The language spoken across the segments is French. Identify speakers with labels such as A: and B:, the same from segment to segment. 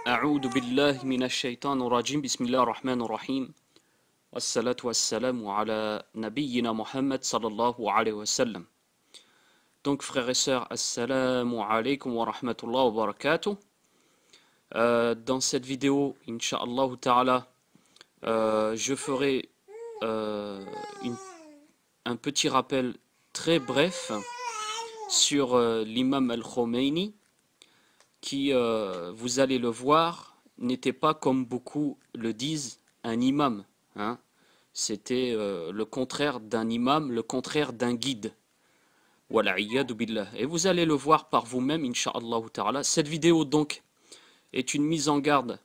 A: أعوذ بالله من الشيطان الرجيم بسم الله الرحمن الرحيم والصلاة والسلام على نبينا Muhammad sallallahu alayhi wa sallam. Donc frères et sœurs, assalamu alaykum wa rahmatullah wa barakatuh. Dans cette vidéo, Inch'Allah ta'ala, je ferai une- un petit rappel très bref sur l'imam al-Khomeini qui, vous allez le voir, n'était pas comme beaucoup le disent un imam, hein. C'était le contraire d'un imam, le contraire d'un guide. Wala'iyadu billah. Et vous allez le voir par vous-même, Inch'Allah ta'ala. Cette vidéo donc est une mise en garde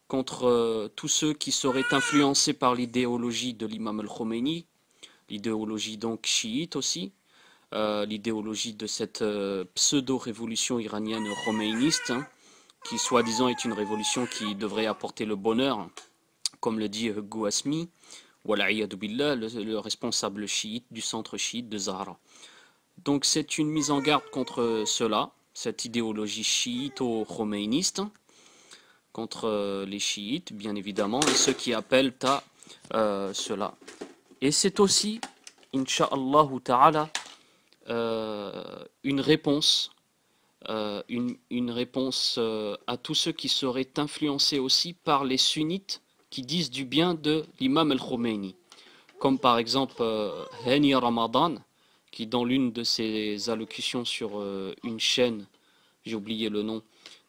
A: contre tous ceux qui seraient influencés par l'idéologie de l'imam al-Khomeini, l'idéologie donc chiite aussi, l'idéologie de cette pseudo-révolution iranienne khoméiniste, hein, qui soi-disant est une révolution qui devrait apporter le bonheur, comme le dit Gouasmi, wala'iyadu billah, le responsable chiite du centre chiite de Zahra. Donc c'est une mise en garde contre cela, cette idéologie chiito-khoméiniste, contre les chiites bien évidemment, et ceux qui appellent à cela. Et c'est aussi, Inch'Allah ta'ala, une réponse, une réponse à tous ceux qui seraient influencés aussi par les sunnites qui disent du bien de l'imam al-Khomeini. Comme par exemple Hani Ramadan, qui dans l'une de ses allocutions sur une chaîne, j'ai oublié le nom,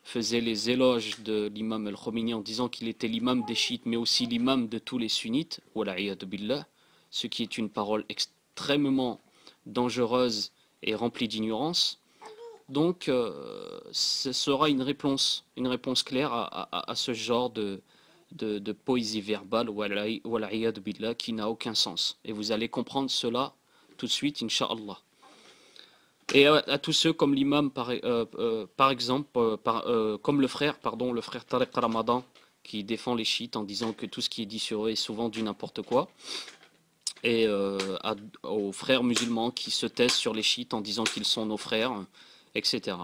A: faisait les éloges de l'imam al-Khomeini en disant qu'il était l'imam des chiites, mais aussi l'imam de tous les sunnites, wala'iyadu billah, ce qui est une parole extrêmement dangereuse et remplie d'ignorance. Donc ce sera une réponse claire à ce genre de poésie verbale, wala'iyadu billah, qui n'a aucun sens. Et vous allez comprendre cela tout de suite, Inch'Allah. Et à tous ceux comme l'imam, par exemple, comme le frère Tariq Ramadan, qui défend les chiites en disant que tout ce qui est dit sur eux est souvent du n'importe quoi. Et aux frères musulmans qui se taisent sur les chiites en disant qu'ils sont nos frères, etc.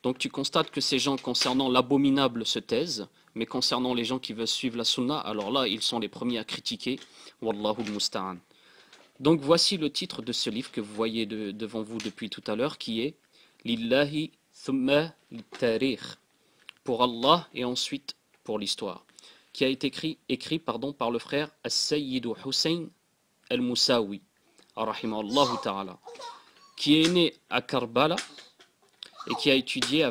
A: Donc tu constates que ces gens, concernant l'abominable, se taisent, mais concernant les gens qui veulent suivre la sunna, alors là, ils sont les premiers à critiquer. Wallahu al-musta'an. Donc voici le titre de ce livre que vous voyez devant vous depuis tout à l'heure, qui est Lillahi thumma li-tarikh, pour Allah et ensuite pour l'histoire, qui a été écrit par le frère As-Sayyid Hussein al-Moussaoui, rahimahullah ta'ala, qui est né à Karbala et qui a étudié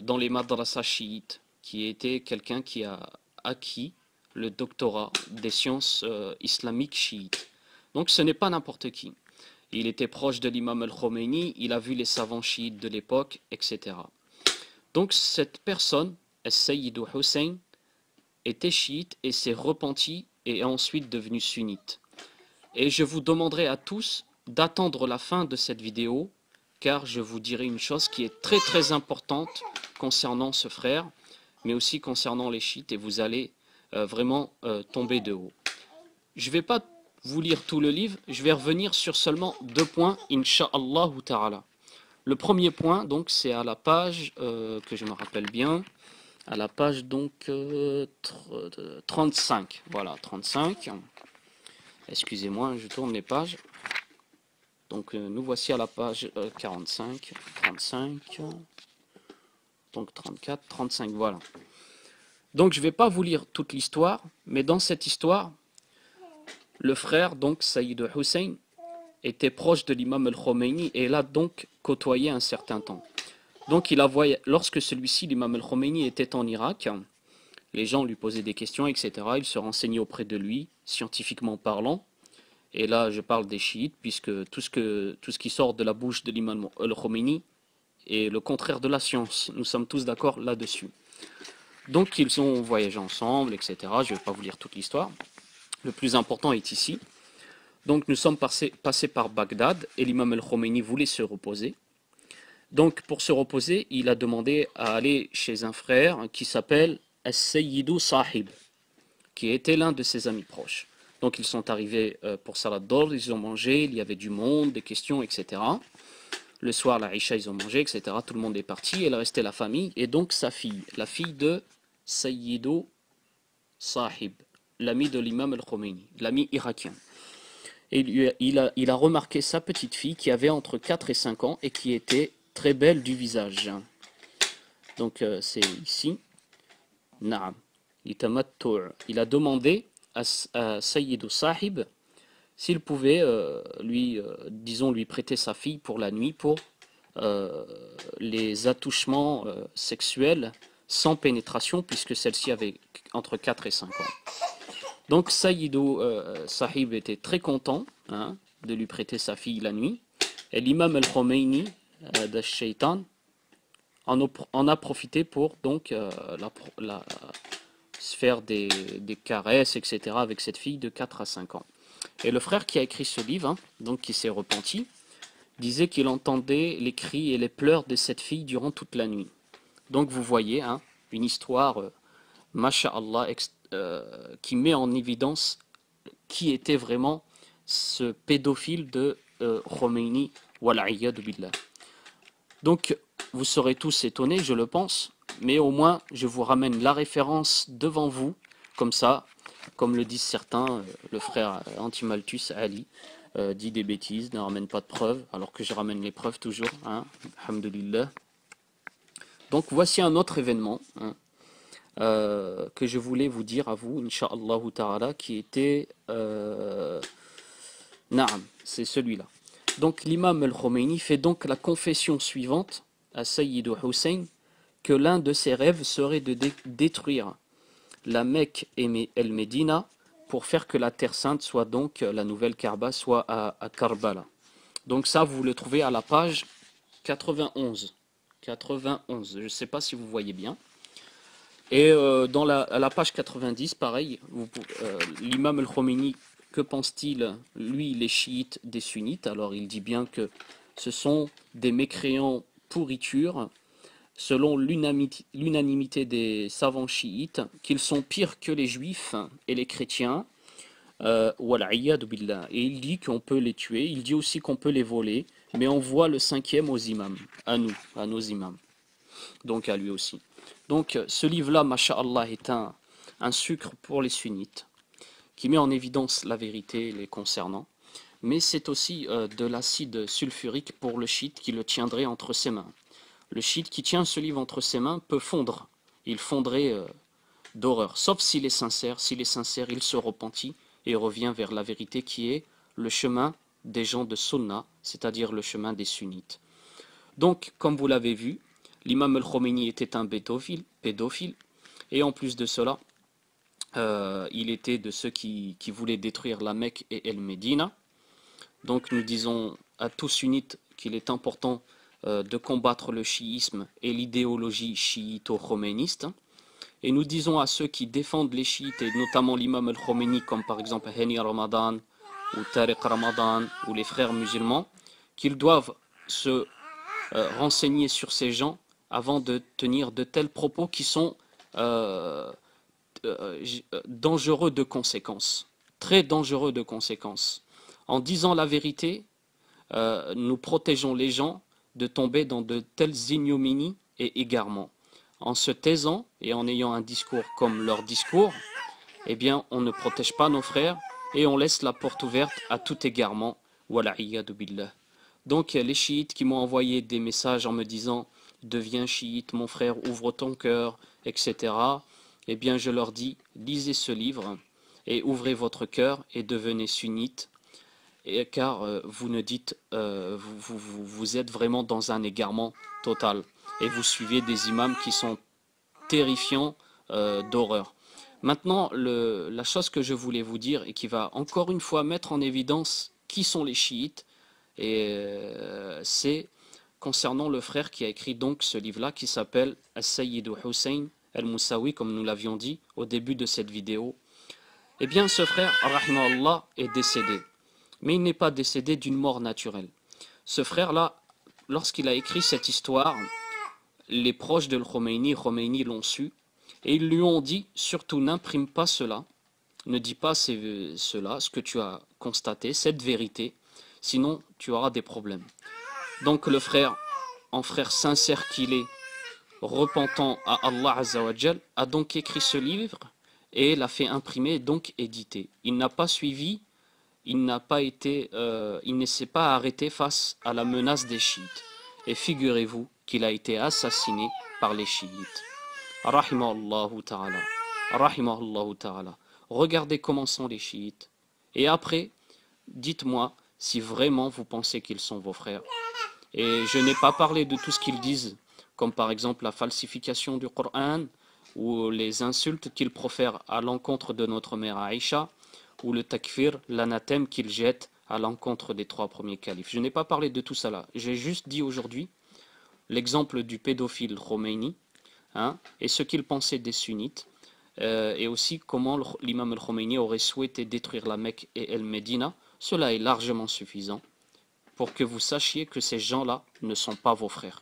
A: dans les madrasas chiites, qui était quelqu'un qui a acquis le doctorat des sciences islamiques chiites. Donc ce n'est pas n'importe qui. Il était proche de l'imam al-Khomeini, il a vu les savants chiites de l'époque, etc. Donc cette personne, As-Sayyid Hussein, était chiite et s'est repenti et est ensuite devenu sunnite. Et je vous demanderai à tous d'attendre la fin de cette vidéo, car je vous dirai une chose qui est très très importante concernant ce frère, mais aussi concernant les chiites, et vous allez vraiment tomber de haut. Je ne vais pas vous lire tout le livre, je vais revenir sur seulement 2 points, Inch'Allah ta'ala. Le premier point, donc, c'est à la page, que je me rappelle bien, à la page donc 35. Voilà, 35. Excusez-moi, je tourne les pages. Donc nous voici à la page 45, 35, donc 34, 35, voilà. Donc je ne vais pas vous lire toute l'histoire, mais dans cette histoire, le frère, donc Sayyid Hussein, était proche de l'imam al-Khomeini et l'a donc côtoyé un certain temps. Donc lorsque celui-ci, l'imam al-Khomeini, était en Irak, les gens lui posaient des questions, etc. Il se renseignait auprès de lui, scientifiquement parlant. Et là, je parle des chiites, puisque tout ce qui sort de la bouche de l'imam al-Khomeini est le contraire de la science. Nous sommes tous d'accord là-dessus. Donc, ils ont voyagé ensemble, etc. Je ne vais pas vous lire toute l'histoire. Le plus important est ici. Donc, nous sommes passés par Bagdad, et l'imam al-Khomeini voulait se reposer. Donc, pour se reposer, il a demandé à aller chez un frère qui s'appelle As-Sayyidu Sahib, qui était l'un de ses amis proches. Donc ils sont arrivés pour Salat d'Or, ils ont mangé, il y avait du monde, des questions, etc. Le soir, la Isha, ils ont mangé, etc. Tout le monde est parti, il restait la famille, et donc sa fille, la fille de Sayyidu Sahib, l'ami de l'imam al-Khomeini, l'ami irakien. Et il a remarqué sa petite fille qui avait entre 4 et 5 ans et qui était très belle du visage. Donc c'est ici. Naam. Il a demandé à Sayyid Sahib s'il pouvait disons, lui prêter sa fille pour la nuit pour les attouchements sexuels sans pénétration, puisque celle-ci avait entre 4 et 5 ans. Donc Sayyidou Sahib était très content, hein, de lui prêter sa fille la nuit. Et l'imam al-Khomeini de Shaitan en a profité pour donc se faire des caresses, etc. avec cette fille de 4 à 5 ans. Et le frère qui a écrit ce livre, hein, donc qui s'est repenti, disait qu'il entendait les cris et les pleurs de cette fille durant toute la nuit. Donc vous voyez, hein, une histoire, masha'Allah, qui met en évidence qui était vraiment ce pédophile de Khomeini, wal'iyadu billah. Donc vous serez tous étonnés, je le pense, mais au moins je vous ramène la référence devant vous, comme ça, comme le disent certains, le frère Antimaltus Ali dit des bêtises, ne ramène pas de preuves, alors que je ramène les preuves toujours, hein, alhamdulillah. Donc voici un autre événement, hein, que je voulais vous dire à vous, Inch'Allah ta'ala, qui était... Naam, c'est celui-là. Donc l'imam al-Khomeini fait donc la confession suivante à Sayyid Hussein que l'un de ses rêves serait de détruire la Mecque et El Médina pour faire que la Terre Sainte soit donc, la nouvelle Kaaba, soit à Karbala. Donc ça, vous le trouvez à la page 91. 91, je ne sais pas si vous voyez bien. Et à la page 90, pareil, l'imam al-Khomeini, que pense-t-il, lui, les chiites des sunnites? Alors il dit bien que ce sont des mécréants pourritures, selon l'unanimité des savants chiites, qu'ils sont pires que les juifs et les chrétiens. Et il dit qu'on peut les tuer, il dit aussi qu'on peut les voler, mais on voit le cinquième aux imams, à nous, à nos imams, donc à lui aussi. Donc ce livre-là, masha'Allah, est un sucre pour les sunnites, qui met en évidence la vérité les concernant, mais c'est aussi de l'acide sulfurique pour le chiite qui le tiendrait entre ses mains. Le chiite qui tient ce livre entre ses mains peut fondre, il fondrait d'horreur, sauf s'il est sincère. S'il est sincère, il se repentit et revient vers la vérité qui est le chemin des gens de Sunna, c'est-à-dire le chemin des sunnites. Donc, comme vous l'avez vu, l'imam al-Khomeini était un pédophile, et en plus de cela, il était de ceux qui voulaient détruire la Mecque et El Médina. Donc nous disons à tous sunnites qu'il est important de combattre le chiisme et l'idéologie chiito-khoméniste. Et nous disons à ceux qui défendent les chiites, et notamment l'imam al-Khomeini, comme par exemple Hani Ramadan, ou Tariq Ramadan, ou les frères musulmans, qu'ils doivent se renseigner sur ces gens avant de tenir de tels propos qui sont dangereux de conséquences, très dangereux de conséquences. En disant la vérité, nous protégeons les gens de tomber dans de telles ignominies et égarements. En se taisant et en ayant un discours comme leur discours, eh bien, on ne protège pas nos frères et on laisse la porte ouverte à tout égarement. Wala'iyadu billah. Donc, les chiites qui m'ont envoyé des messages en me disant « Deviens chiite, mon frère, ouvre ton cœur, etc. » Eh bien, je leur dis « Lisez ce livre et ouvrez votre cœur et devenez sunnite. » Car vous ne dites, vous êtes vraiment dans un égarement total et vous suivez des imams qui sont terrifiants d'horreur. Maintenant, la chose que je voulais vous dire et qui va encore une fois mettre en évidence qui sont les chiites, c'est concernant le frère qui a écrit donc ce livre-là qui s'appelle As-Sayyid Hussein al-Moussawi, comme nous l'avions dit au début de cette vidéo. Eh bien, ce frère, rahimahullah, est décédé. Mais il n'est pas décédé d'une mort naturelle. Ce frère-là, lorsqu'il a écrit cette histoire, les proches de Khomeini l'ont su, et ils lui ont dit, surtout n'imprime pas cela, ne dis pas cela, ce que tu as constaté, cette vérité, sinon tu auras des problèmes. Donc le frère, en frère sincère qu'il est, repentant à Allah Azza wa Jal, a donc écrit ce livre et l'a fait imprimer et donc éditer. Il n'a pas suivi, il ne s'est pas arrêté face à la menace des chiites. Et figurez-vous qu'il a été assassiné par les chiites. Rahimahullahu ta'ala. Rahimahullahu ta'ala. Regardez comment sont les chiites. Et après, dites-moi si vraiment vous pensez qu'ils sont vos frères. Et je n'ai pas parlé de tout ce qu'ils disent, comme par exemple la falsification du Coran, ou les insultes qu'ils profèrent à l'encontre de notre mère Aïcha, ou le takfir, l'anathème qu'ils jettent à l'encontre des 3 premiers califes. Je n'ai pas parlé de tout ça là. J'ai juste dit aujourd'hui l'exemple du pédophile Khomeini, et ce qu'il pensait des sunnites, et aussi comment l'imam al-Khomeini aurait souhaité détruire la Mecque et El-Médina. Cela est largement suffisant pour que vous sachiez que ces gens-là ne sont pas vos frères.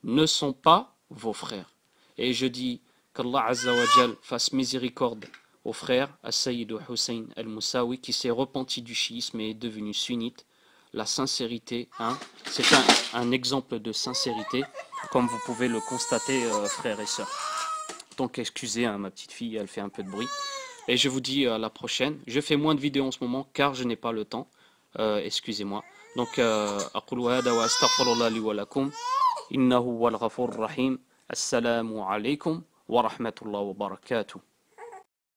A: Ne sont pas vos frères. Et je dis qu'Allah Azza wa Jal fasse miséricorde au frère As-Sayyid Hussein al-Moussaoui qui s'est repenti du chiisme et est devenu sunnite. La sincérité, c'est un exemple de sincérité, comme vous pouvez le constater, frères et sœurs. Donc excusez ma petite fille, elle fait un peu de bruit. Et je vous dis à la prochaine. Je fais moins de vidéos en ce moment car je n'ai pas le temps. Excusez-moi. Donc, أقول هذا وأستغفر الله لي ولكم إنه هو الغفور الرحيم. السلام عليكم ورحمة الله وبركاته.